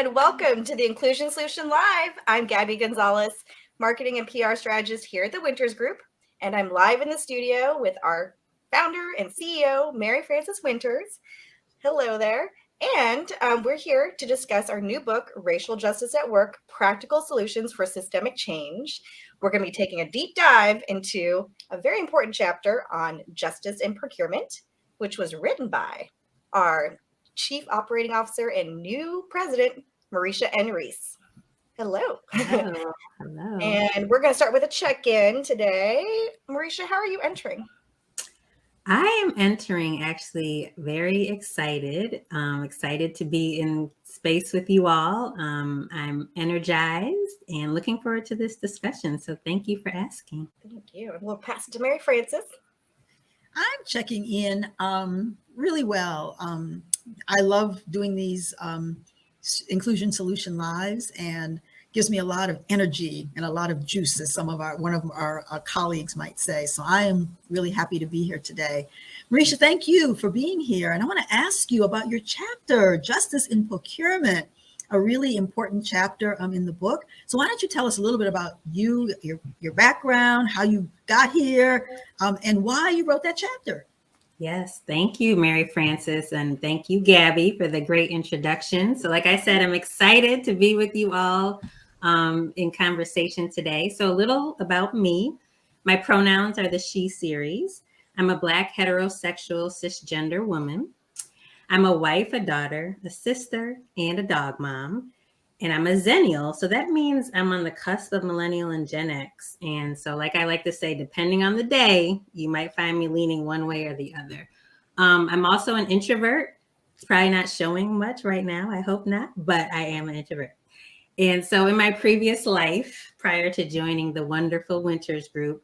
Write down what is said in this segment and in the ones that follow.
and welcome to the Inclusion Solution Live. I'm Gabby Gonzalez, marketing and PR strategist here at the Winters Group, and I'm live in the studio with our founder and CEO, Mary Frances Winters. Hello there. And we're here to discuss our new book, Racial Justice at Work, Practical Solutions for Systemic Change. We're going to be taking a deep dive into a very important chapter on justice in procurement, which was written by our Chief Operating Officer and new president, Mareisha N. Reese. Hello. Hello. And we're going to start with a check-in today. Mareisha, how are you entering? I am entering actually very excited. Excited to be in space with you all. I'm energized and looking forward to this discussion. So thank you for asking. Thank you. And we'll pass it to Mary Frances. I'm checking in really well. I love doing these Inclusion Solution Lives, and gives me a lot of energy and a lot of juice, as one of our colleagues might say. So I am really happy to be here today. Mareisha, thank you for being here. And I want to ask you about your chapter, Justice in Procurement, a really important chapter in the book. So why don't you tell us a little bit about you, your background, how you got here, and why you wrote that chapter? Yes, thank you, Mary Frances, and thank you, Gabby, for the great introduction. So like I said, I'm excited to be with you all in conversation today. So a little about me. My pronouns are the she series. I'm a Black heterosexual cisgender woman. I'm a wife, a daughter, a sister, and a dog mom. And I'm a Zennial. So that means I'm on the cusp of millennial and Gen X. And so like I like to say, depending on the day, you might find me leaning one way or the other. I'm also an introvert. It's probably not showing much right now. I hope not, but I am an introvert. And so in my previous life, prior to joining the wonderful Winters Group,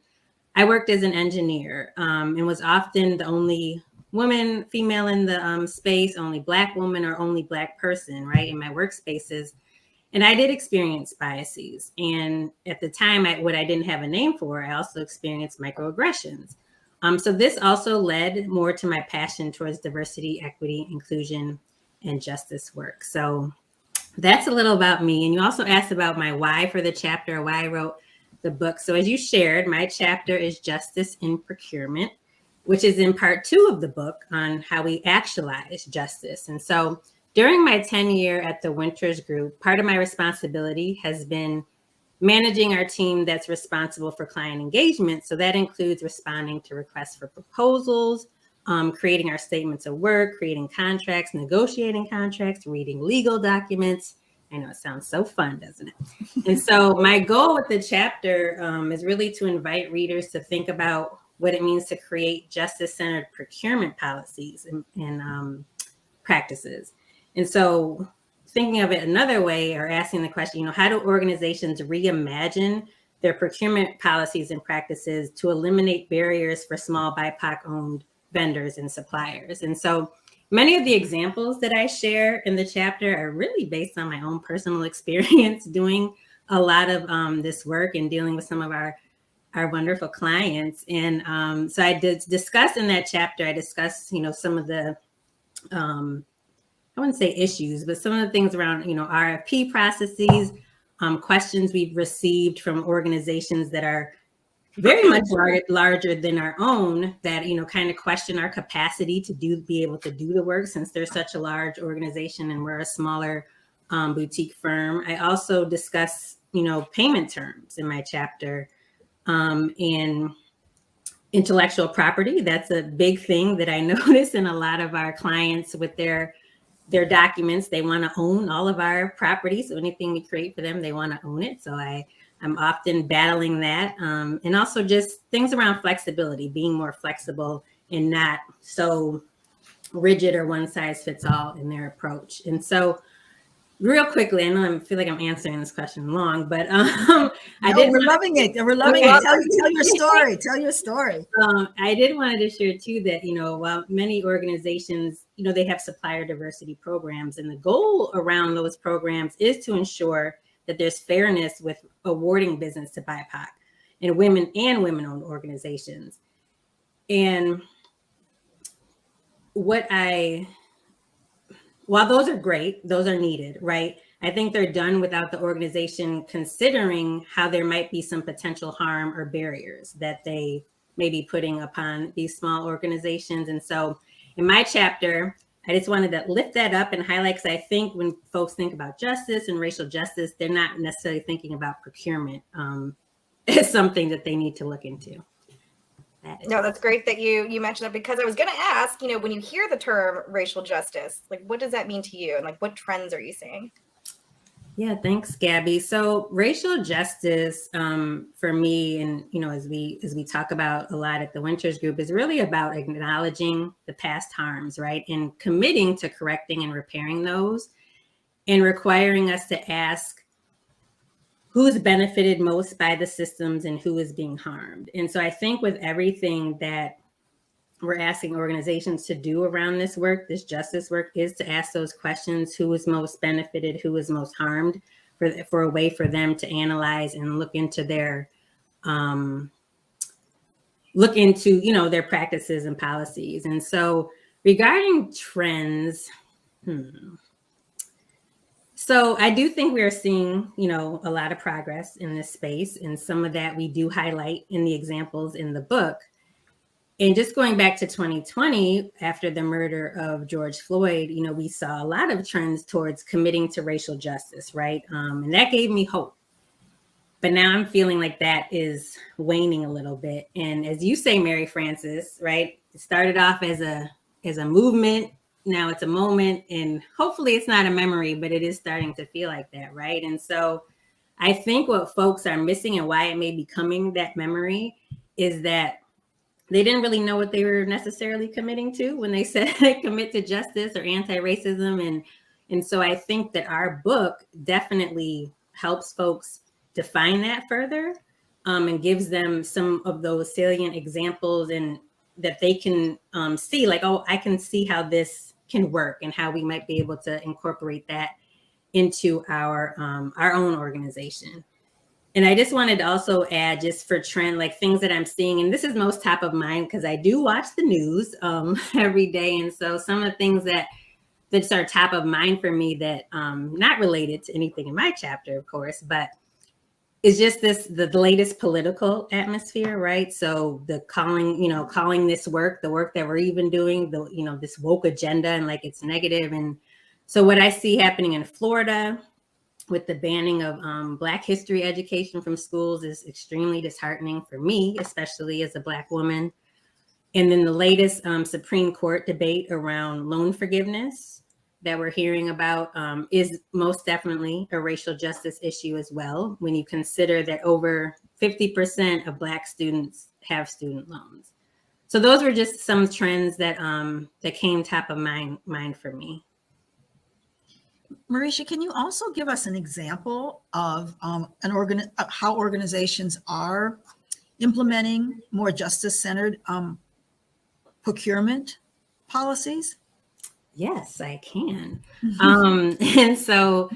I worked as an engineer and was often the only woman, female in the space, only Black woman or only Black person, right, in my workspaces. And I did experience biases. And at the time, what I didn't have a name for, I also experienced microaggressions. So this also led more to my passion towards diversity, equity, inclusion, and justice work. So that's a little about me. And you also asked about my why for the chapter, or why I wrote the book. So as you shared, my chapter is Justice in Procurement, which is in part 2 of the book on how we actualize justice. And so during my tenure at the Winters Group, part of my responsibility has been managing our team that's responsible for client engagement. So that includes responding to requests for proposals, creating our statements of work, creating contracts, negotiating contracts, reading legal documents. I know it sounds so fun, doesn't it? And so my goal with the chapter is really to invite readers to think about what it means to create justice-centered procurement policies and practices. And so thinking of it another way, or asking the question, how do organizations reimagine their procurement policies and practices to eliminate barriers for small BIPOC-owned vendors and suppliers? And so many of the examples that I share in the chapter are really based on my own personal experience doing a lot of this work and dealing with some of our wonderful clients. And so I did discuss in that chapter, I discussed, some of the I wouldn't say issues, but some of the things around, RFP processes, questions we've received from organizations that are very much larger than our own, that, kind of question our capacity to be able to do the work, since they're such a large organization and we're a smaller boutique firm. I also discuss, payment terms in my chapter, and intellectual property. That's a big thing that I notice in a lot of our clients with their documents. They want to own all of our property. So anything we create for them, they want to own it. So I'm often battling that. And also just things around flexibility, being more flexible and not so rigid or one size fits all in their approach. And so real quickly, I know I feel like I'm answering this question long, but we're loving it. We're loving it. Tell your story. Tell your story. I did wanted to share too that, while many organizations, they have supplier diversity programs, and the goal around those programs is to ensure that there's fairness with awarding business to BIPOC and women-owned organizations. And while those are great, those are needed, right? I think they're done without the organization considering how there might be some potential harm or barriers that they may be putting upon these small organizations. And so in my chapter, I just wanted to lift that up and highlight, because I think when folks think about justice and racial justice, they're not necessarily thinking about procurement as something that they need to look into. No, that's great that you mentioned that, because I was going to ask, when you hear the term racial justice, like, what does that mean to you? And like, what trends are you seeing? Yeah, thanks, Gabby. So racial justice for me, and as we talk about a lot at the Winters Group, is really about acknowledging the past harms, right? And committing to correcting and repairing those, and requiring us to ask who's benefited most by the systems and who is being harmed. And so I think with everything that we're asking organizations to do around this work, this justice work, is to ask those questions: who is most benefited, who is most harmed, for a way for them to analyze and look into their their practices and policies. And so regarding trends, so I do think we are seeing, a lot of progress in this space, and some of that we do highlight in the examples in the book. And just going back to 2020, after the murder of George Floyd, we saw a lot of trends towards committing to racial justice, right? And that gave me hope. But now I'm feeling like that is waning a little bit. And as you say, Mary Frances, right? It started off as a movement. Now it's a moment, and hopefully it's not a memory, but it is starting to feel like that, right? And so I think what folks are missing, and why it may be becoming that memory, is that they didn't really know what they were necessarily committing to when they said commit to justice or anti-racism. And so I think that our book definitely helps folks define that further, and gives them some of those salient examples, and that they can see, like, oh, I can see how this can work, and how we might be able to incorporate that into our own organization. And I just wanted to also add, just for trend, like things that I'm seeing, and this is most top of mind because I do watch the news every day. And so some of the things that are top of mind for me that not related to anything in my chapter, of course, but it's just the latest political atmosphere, right? So the calling this work, the work that we're even doing, this woke agenda, and like it's negative. And so what I see happening in Florida with the banning of Black history education from schools is extremely disheartening for me, especially as a Black woman. And then the latest Supreme Court debate around loan forgiveness that we're hearing about is most definitely a racial justice issue as well, when you consider that over 50% of Black students have student loans. So those were just some trends that came top of mind for me. Mareisha, can you also give us an example of how organizations are implementing more justice-centered procurement policies? Yes, I can. And so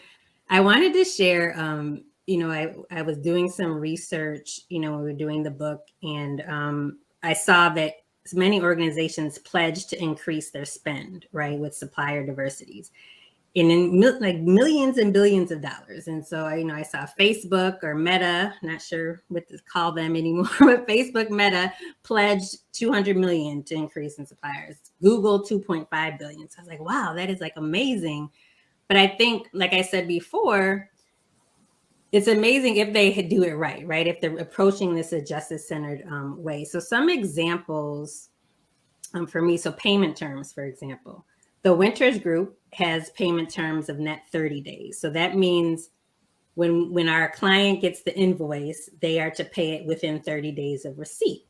I wanted to share, I was doing some research, when we were doing the book, and I saw that many organizations pledged to increase their spend, right, with supplier diversities, and in like millions and billions of dollars. And so, I saw Facebook or Meta, not sure what to call them anymore, but Facebook, Meta pledged $200 million to increase in suppliers. Google, $2.5 billion. So I was like, wow, that is like amazing. But I think, like I said before, it's amazing if they do it right? If they're approaching this a justice-centered way. So some examples for me, so payment terms, for example. The Winters Group has payment terms of net 30 days. So that means when our client gets the invoice, they are to pay it within 30 days of receipt.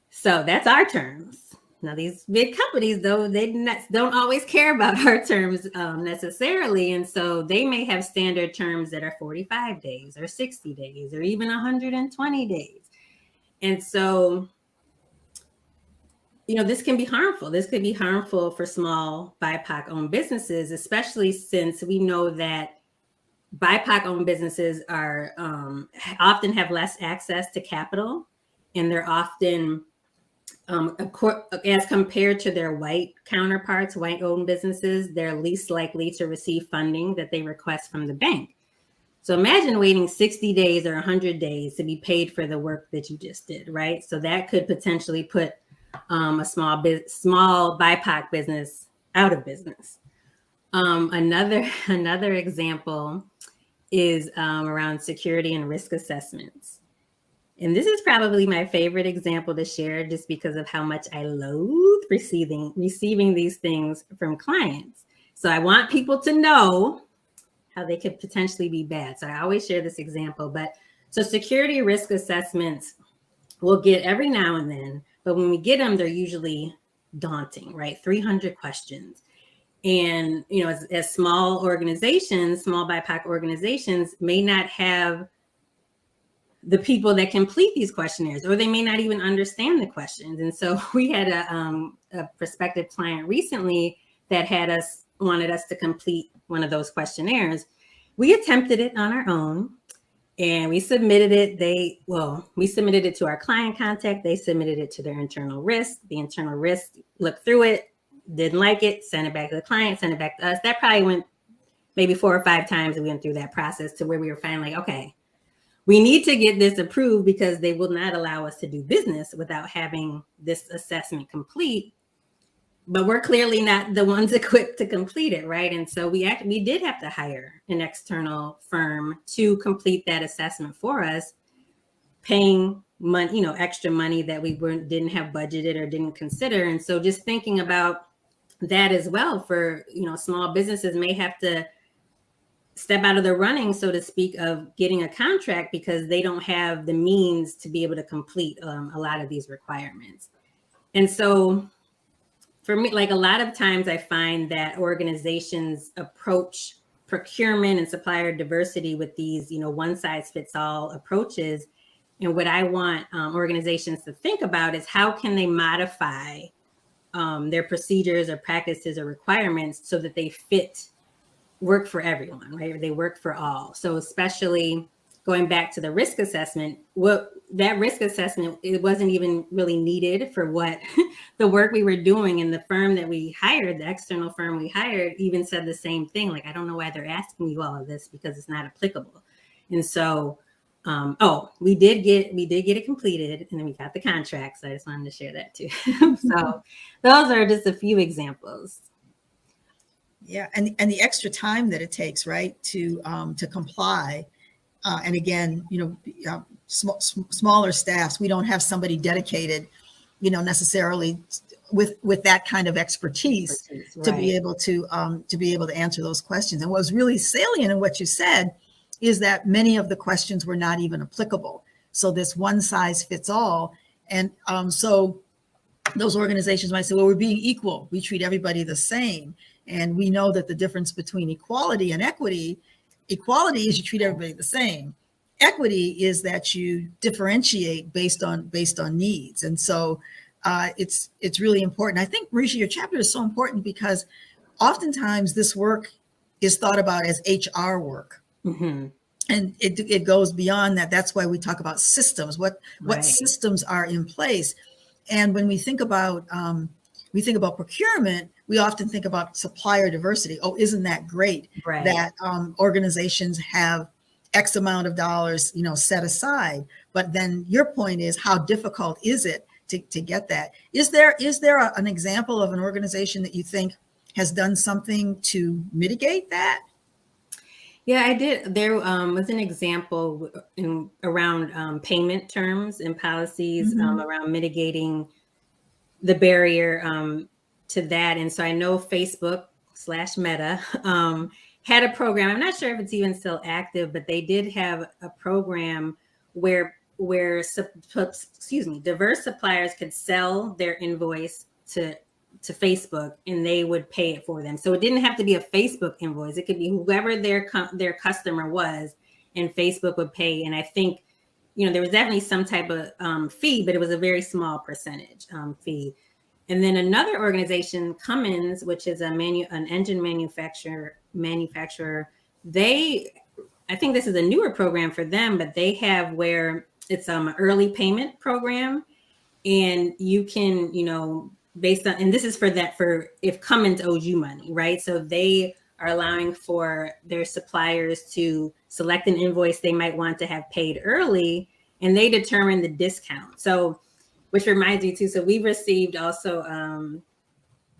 So that's our terms. Now, these big companies, though, they don't always care about our terms necessarily. And so they may have standard terms that are 45 days or 60 days or even 120 days. And so this can be harmful. This could be harmful for small BIPOC-owned businesses, especially since we know that BIPOC-owned businesses are often have less access to capital, and they're often as compared to their white counterparts, white-owned businesses, they're least likely to receive funding that they request from the bank. So imagine waiting 60 days or 100 days to be paid for the work that you just did, right? So that could potentially put a small BIPOC business out of business. Another example is around security and risk assessments. And this is probably my favorite example to share just because of how much I loathe receiving these things from clients. So I want people to know how they could potentially be bad. So I always share this example, but so security risk assessments we'll get every now and then, but when we get them, they're usually daunting, right? 300 questions. And, you know, as small organizations, small BIPOC organizations may not have the people that complete these questionnaires, or they may not even understand the questions. And so we had a prospective client recently that wanted us to complete one of those questionnaires. We attempted it on our own and we submitted it. We submitted it to our client contact. They submitted it to their internal risk. The internal risk looked through it, didn't like it, sent it back to the client, sent it back to us. That probably went maybe 4 or 5 times. We went through that process to where we were finally like, okay, we need to get this approved because they will not allow us to do business without having this assessment complete. But we're clearly not the ones equipped to complete it, right? And so we did have to hire an external firm to complete that assessment for us, paying money, you know, extra money that we didn't have budgeted or didn't consider. And so just thinking about that as well for, you know, small businesses may have to step out of the running, so to speak, of getting a contract because they don't have the means to be able to complete a lot of these requirements. And so for me, like a lot of times I find that organizations approach procurement and supplier diversity with these, you know, one size fits all approaches. And what I want organizations to think about is how can they modify their procedures or practices or requirements so that they work for everyone, right? They work for all. So especially going back to the risk assessment, that risk assessment, it wasn't even really needed for what the work we were doing. And the firm that we hired, the external firm we hired, even said the same thing. Like, I don't know why they're asking you all of this because it's not applicable. And so, we did get it completed and then we got the contract. So I just wanted to share that too. So those are just a few examples. Yeah, and the extra time that it takes, right, to comply, and again, you know, smaller staffs, we don't have somebody dedicated, you know, necessarily with that kind of expertise right. to be able to answer those questions. And what was really salient in what you said is that many of the questions were not even applicable. So this one size fits all, and so those organizations might say, well, we're being equal. We treat everybody the same. And we know that the difference between equality and equity is you treat everybody the same. Equity is that you differentiate based on needs. And so it's really important. I think, Mareisha, your chapter is so important because oftentimes this work is thought about as HR work. Mm-hmm. And it goes beyond that. That's why we talk about systems, what systems are in place. And when we think about procurement, we often think about supplier diversity. Oh, isn't that great that organizations have X amount of dollars, you know, set aside? But then your point is, how difficult is it to get that? Is there an example of an organization that you think has done something to mitigate that? Yeah, I did. There was an example around payment terms and policies around mitigating the barrier to that. And so I know Facebook/Meta had a program. I'm not sure if it's even still active, but they did have a program where diverse suppliers could sell their invoice to Facebook and they would pay it for them. So it didn't have to be a Facebook invoice. It could be whoever their customer was, and Facebook would pay. And I think, you know, there was definitely some type of fee, but it was a very small percentage fee. And then another organization, Cummins, which is an engine manufacturer, I think this is a newer program for them, but they have where it's an early payment program. And you can, based on, and this is for if Cummins owes you money, right? So they are allowing for their suppliers to select an invoice they might want to have paid early, and they determine the discount. So, which reminds me too, so we've received also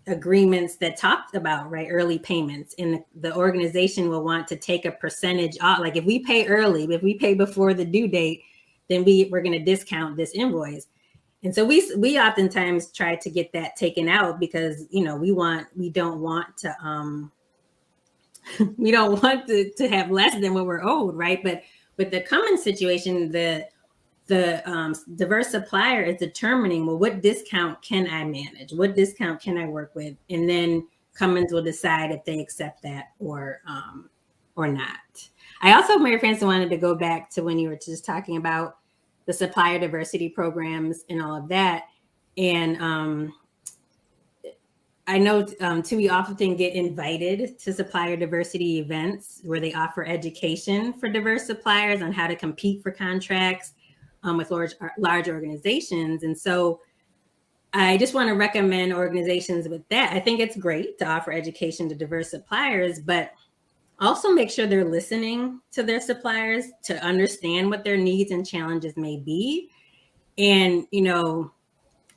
agreements that talked about, right, early payments, and the organization will want to take a percentage off. Like if we pay early, if we pay before the due date, then we're going to discount this invoice. And so we oftentimes try to get that taken out because, we don't want to have less than what we're owed, right? But with the Cummins situation, the diverse supplier is determining, well, what discount can I manage? What discount can I work with? And then Cummins will decide if they accept that or not. I also, Mary Frances, wanted to go back to when you were just talking about the supplier diversity programs and all of that. And I know too, we often get invited to supplier diversity events where they offer education for diverse suppliers on how to compete for contracts with large organizations. And so I just want to recommend organizations with that. I think it's great to offer education to diverse suppliers, but also make sure they're listening to their suppliers to understand what their needs and challenges may be. And,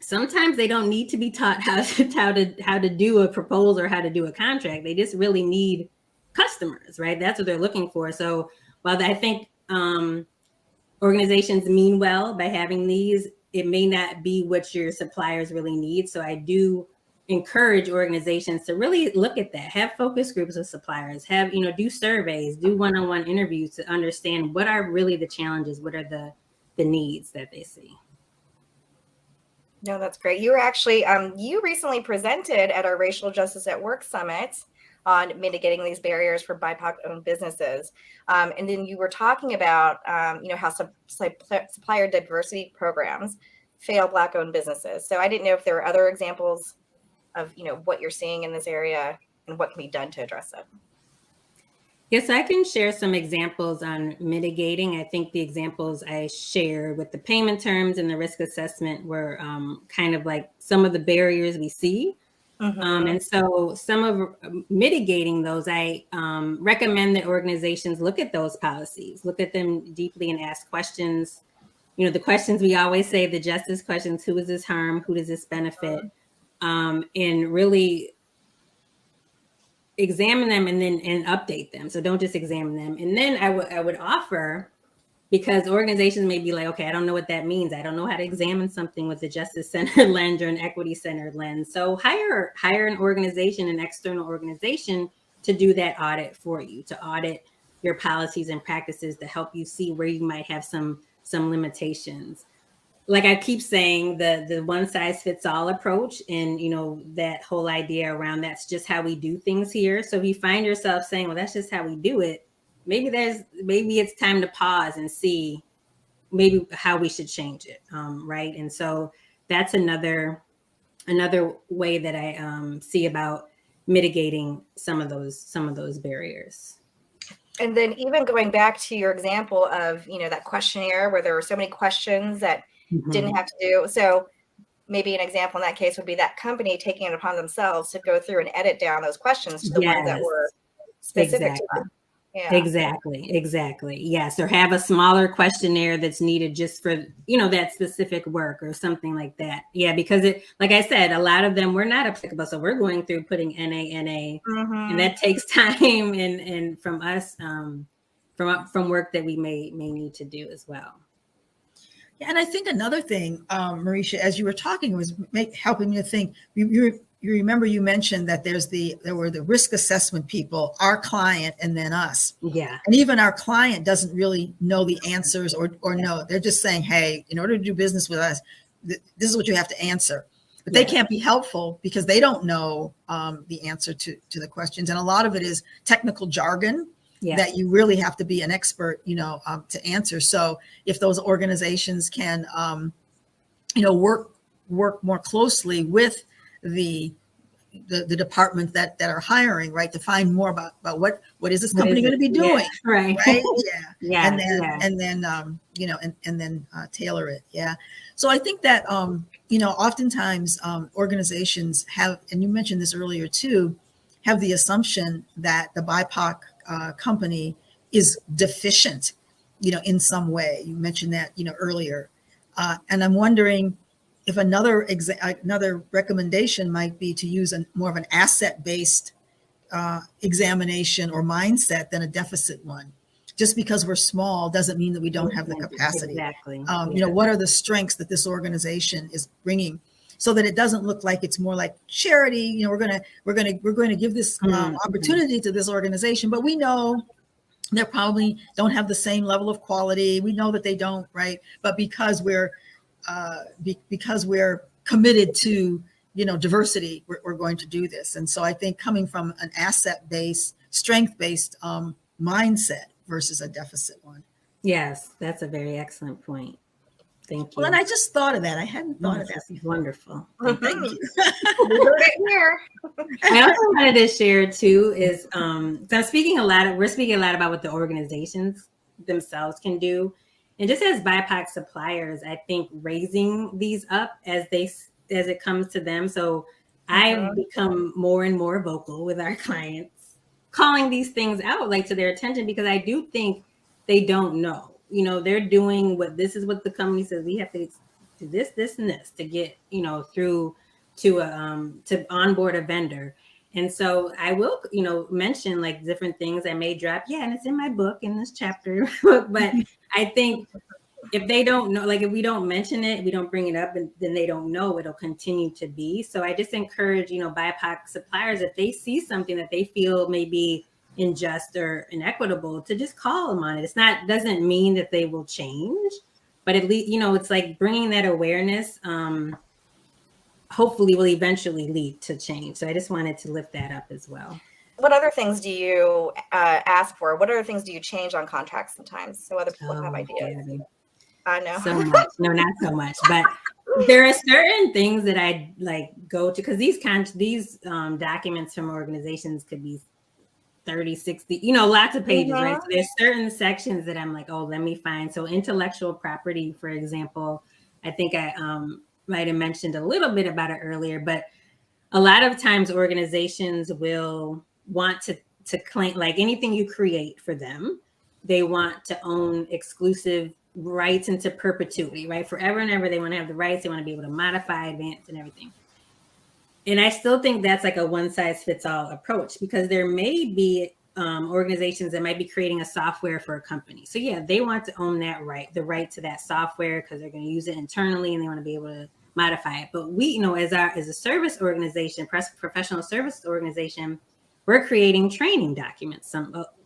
sometimes they don't need to be taught how to do a proposal or how to do a contract. They just really need customers, right? That's what they're looking for. So while I think organizations mean well by having these, it may not be what your suppliers really need. So I do encourage organizations to really look at that, have focus groups with suppliers, do surveys, do one-on-one interviews to understand what are really the challenges, what are the needs that they see. No, that's great. You were actually, you recently presented at our Racial Justice at Work Summit on mitigating these barriers for BIPOC-owned businesses. And then you were talking about, how supplier diversity programs fail Black-owned businesses. So I didn't know if there were other examples of, what you're seeing in this area and what can be done to address it. Yes, I can share some examples on mitigating. I think the examples I shared with the payment terms and the risk assessment were kind of like some of the barriers we see. Mm-hmm. And so some of mitigating those, I recommend that organizations look at those policies, look at them deeply and ask questions. The questions we always say, the justice questions: who does this harm? Who does this benefit? And really examine them and update them. So don't just examine them. And then I would offer, because organizations may be like, okay, I don't know what that means. I don't know how to examine something with a justice-centered lens or an equity-centered lens. So hire an organization, an external organization, to do that audit for you, to audit your policies and practices to help you see where you might have some limitations. Like I keep saying, the one size fits all approach, and that whole idea around that's just how we do things here. So if you find yourself saying, well, that's just how we do it, maybe it's time to pause and see maybe how we should change it, right? And so that's another way that I see about mitigating some of those barriers. And then even going back to your example of that questionnaire where there were so many questions that didn't have to do. So maybe an example in that case would be that company taking it upon themselves to go through and edit down those questions to the ones that were specific to them. Yeah. Exactly. Yes. Or have a smaller questionnaire that's needed just for, that specific work or something like that. Yeah. Because like I said, a lot of them were not applicable. So we're going through putting NA, and that takes time and from us, from work that we may need to do as well. Yeah, and I think another thing, Mareisha, as you were talking, was helping me to think. You remember you mentioned that there were the risk assessment people, our client, and then us. Yeah. And even our client doesn't really know the answers or know. They're just saying, hey, in order to do business with us, this is what you have to answer. But they can't be helpful because they don't know the answer to the questions. And a lot of it is technical jargon. Yeah. That you really have to be an expert, to answer. So if those organizations can, work more closely with the the departments that are hiring, right, to find more about what is this company going to be doing, right? Yeah, and then you know, and then tailor it. Yeah, so I think that you know, oftentimes organizations have, and you mentioned this earlier too, have the assumption that the BIPOC company is deficient, you know, in some way. You mentioned that, you know, earlier, and I'm wondering if another recommendation might be to use more of an asset-based examination or mindset than a deficit one. Just because we're small doesn't mean that we don't have the capacity. Exactly. You know, what are the strengths that this organization is bringing, so that it doesn't look like it's more like charity. You know, we're gonna give this opportunity to this organization, but we know they probably don't have the same level of quality. We know that they don't, right? But because we're committed to, you know, diversity, we're going to do this. And so I think coming from an asset-based, strength-based mindset versus a deficit one. Yes, that's a very excellent point. Thank you. Well, and I just thought of that. I hadn't thought of that before. Wonderful. Thank you. We heard it here. I also wanted to share too is so we're speaking a lot about what the organizations themselves can do. And just as BIPOC suppliers, I think raising these up as it comes to them. So I've become more and more vocal with our clients, calling these things out, like, to their attention, because I do think they don't know. You know, they're doing this is what the company says we have to do, this, and this to get, you know, through to onboard a vendor. And so I will, you know, mention like different things I may drop. Yeah, and it's in my book, in this chapter. But I think if they don't know, like if we don't mention it, we don't bring it up, and then they don't know, it'll continue to be. So I just encourage, you know, BIPOC suppliers, if they see something that they feel may be unjust or inequitable, to just call them on it. Doesn't mean that they will change, but at least, you know, it's like bringing that awareness, hopefully will eventually lead to change. So I just wanted to lift that up as well. What other things do you ask for? What other things do you change on contracts sometimes, so other people have ideas? Gabby. I know. So much. No, not so much. But there are certain things that I like go to, because these documents from organizations could be 30, 60, you know, lots of pages, right? So there's certain sections that I'm like, oh, let me find. So intellectual property, for example, I think I might have mentioned a little bit about it earlier, but a lot of times organizations will want to claim, like anything you create for them, they want to own exclusive rights into perpetuity, right? Forever and ever, they want to have the rights. They want to be able to modify, advance, and everything. And I still think that's like a one-size-fits-all approach, because there may be organizations that might be creating a software for a company. So yeah, they want to own that right, the right to that software, because they're going to use it internally and they want to be able to modify it. But we, you know, as a service organization, professional service organization, we're creating training documents,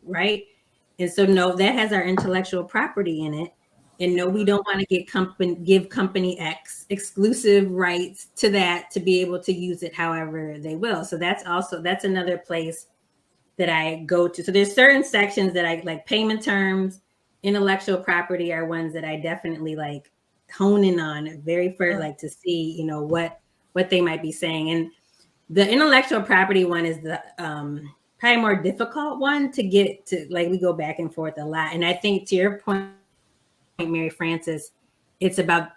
right? And so no, that has our intellectual property in it. And no, we don't want to give company X exclusive rights to that to be able to use it however they will. So that's another place that I go to. So there's certain sections that I like. Payment terms, intellectual property are ones that I definitely like hone in on very first, like to see, you know, what they might be saying. And the intellectual property one is the probably more difficult one to get to. Like we go back and forth a lot. And I think to your point, Mary Frances, it's about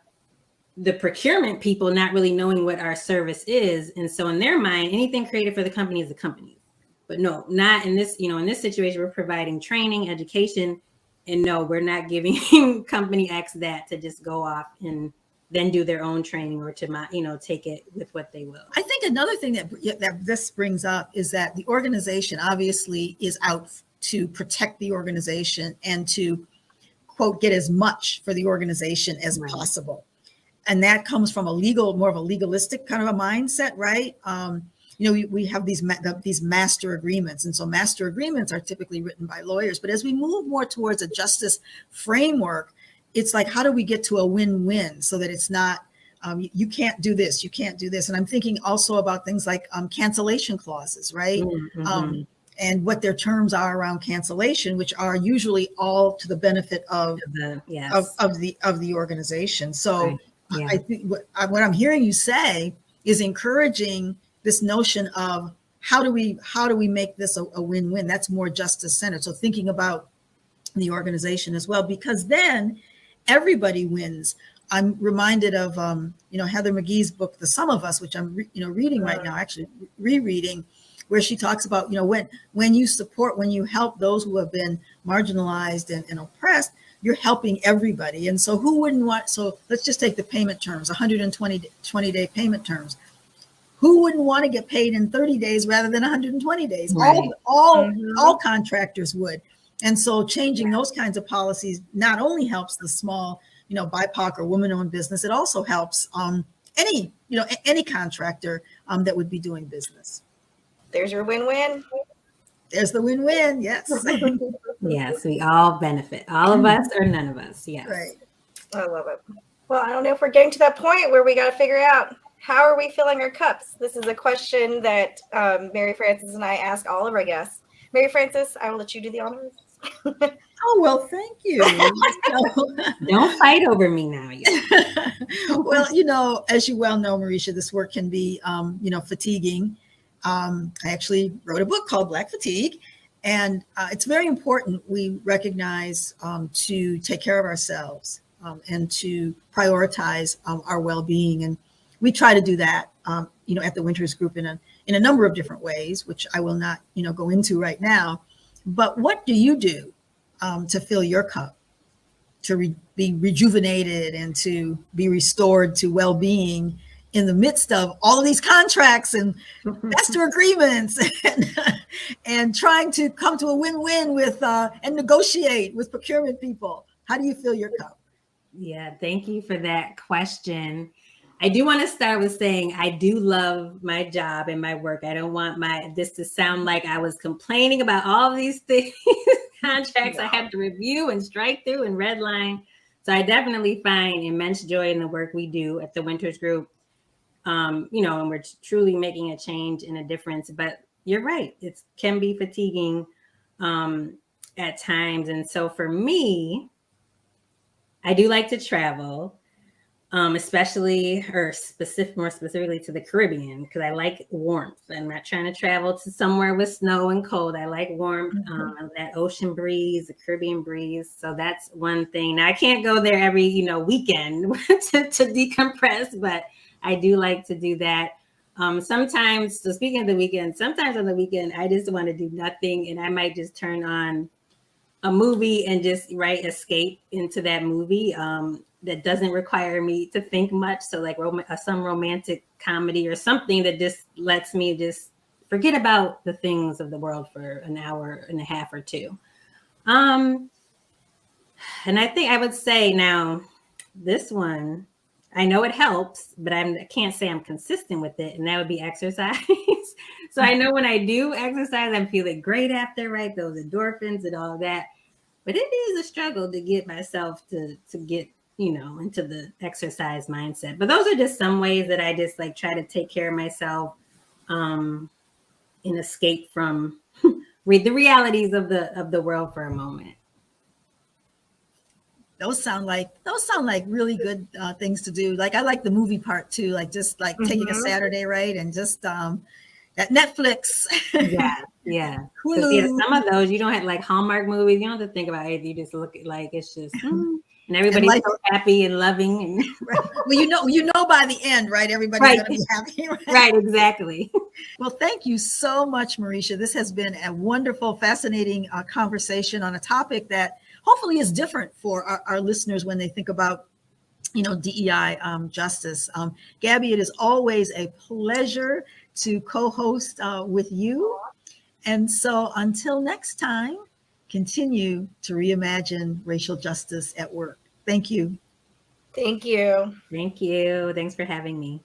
the procurement people not really knowing what our service is. And so in their mind, anything created for the company is the company. But no, not in this, you know, in this situation, we're providing training, education, and no, we're not giving company X that to just go off and then do their own training or to, you know, take it with what they will. I think another thing that this brings up is that the organization obviously is out to protect the organization and to, quote, get as much for the organization as possible. And that comes from more of a legalistic kind of a mindset, right? You know, we have these master agreements. And so master agreements are typically written by lawyers. But as we move more towards a justice framework, it's like, how do we get to a win-win so that it's not, you can't do this, you can't do this. And I'm thinking also about things like cancellation clauses, right? Mm-hmm. And what their terms are around cancellation, which are usually all to the benefit of the organization. So I think what I'm hearing you say is encouraging this notion of how do we make this a win-win? That's more justice centered. So thinking about the organization as well, because then everybody wins. I'm reminded of Heather McGee's book, The Sum of Us, which I'm reading right now, actually rereading, where she talks about when you support, when you help those who have been marginalized and oppressed, you're helping everybody. And so who wouldn't want? So let's just take the payment terms, 120-day payment terms. Who wouldn't want to get paid in 30 days rather than 120 days? Right. All contractors would. And so changing those kinds of policies not only helps the small, BIPOC or woman-owned business, it also helps any contractor that would be doing business. There's your win-win. There's the win-win. Yes. Yes, we all benefit. All of us or none of us. Yes. Right. I love it. Well, I don't know if we're getting to that point where we got to figure out, how are we filling our cups? This is a question that Mary Frances and I ask all of our guests. Mary Frances, I will let you do the honors. Oh, well, thank you. Don't fight over me now. Well, as you well know, Mareisha, this work can be, fatiguing. I actually wrote a book called Black Fatigue, and it's very important we recognize to take care of ourselves and to prioritize our well-being. And we try to do that, at the Winters Group in a number of different ways, which I will not, go into right now. But what do you do to fill your cup, to be rejuvenated and to be restored to well-being in the midst of all of these contracts and master agreements and trying to come to a win-win with and negotiate with procurement people? How do you fill your cup? Yeah, thank you for that question. I do want to start with saying I do love my job and my work. I don't want this to sound like I was complaining about all these things, contracts I have to review and strike through and redline. So I definitely find immense joy in the work we do at the Winters Group. And we're truly making a change and a difference. But you're right, it can be fatiguing at times. And so for me, I do like to travel. More specifically to the Caribbean, because I like warmth. I'm not trying to travel to somewhere with snow and cold. I like warmth, that ocean breeze, the Caribbean breeze. So that's one thing. Now I can't go there every, weekend to decompress, but I do like to do that. Sometimes, so speaking of the weekend, sometimes on the weekend, I just want to do nothing, and I might just turn on a movie and just escape into that movie. That doesn't require me to think much. So like some romantic comedy or something that just lets me just forget about the things of the world for an hour and a half or two. And I think I would say now, this one, I know it helps, but I can't say I'm consistent with it. And that would be exercise. So I know when I do exercise, I'm feeling great after, right? Those endorphins and all that. But it is a struggle to get myself to get, into the exercise mindset. But those are just some ways that I just try to take care of myself and escape from the realities of the world for a moment. Those sound like really good things to do. I like the movie part too, taking a Saturday, right? And just that Netflix. Yeah. Hulu. Some of those, you don't have Hallmark movies. You don't have to think about it. You just look at it's just, and everybody's so happy and loving. And right. Well, you know by the end, right? Everybody's going to be happy. Right, exactly. Well, thank you so much, Mareisha. This has been a wonderful, fascinating conversation on a topic that hopefully is different for our listeners when they think about, DEI justice. Gabby, it is always a pleasure to co-host with you. And so until next time, continue to reimagine racial justice at work. Thank you. Thank you. Thank you. Thanks for having me.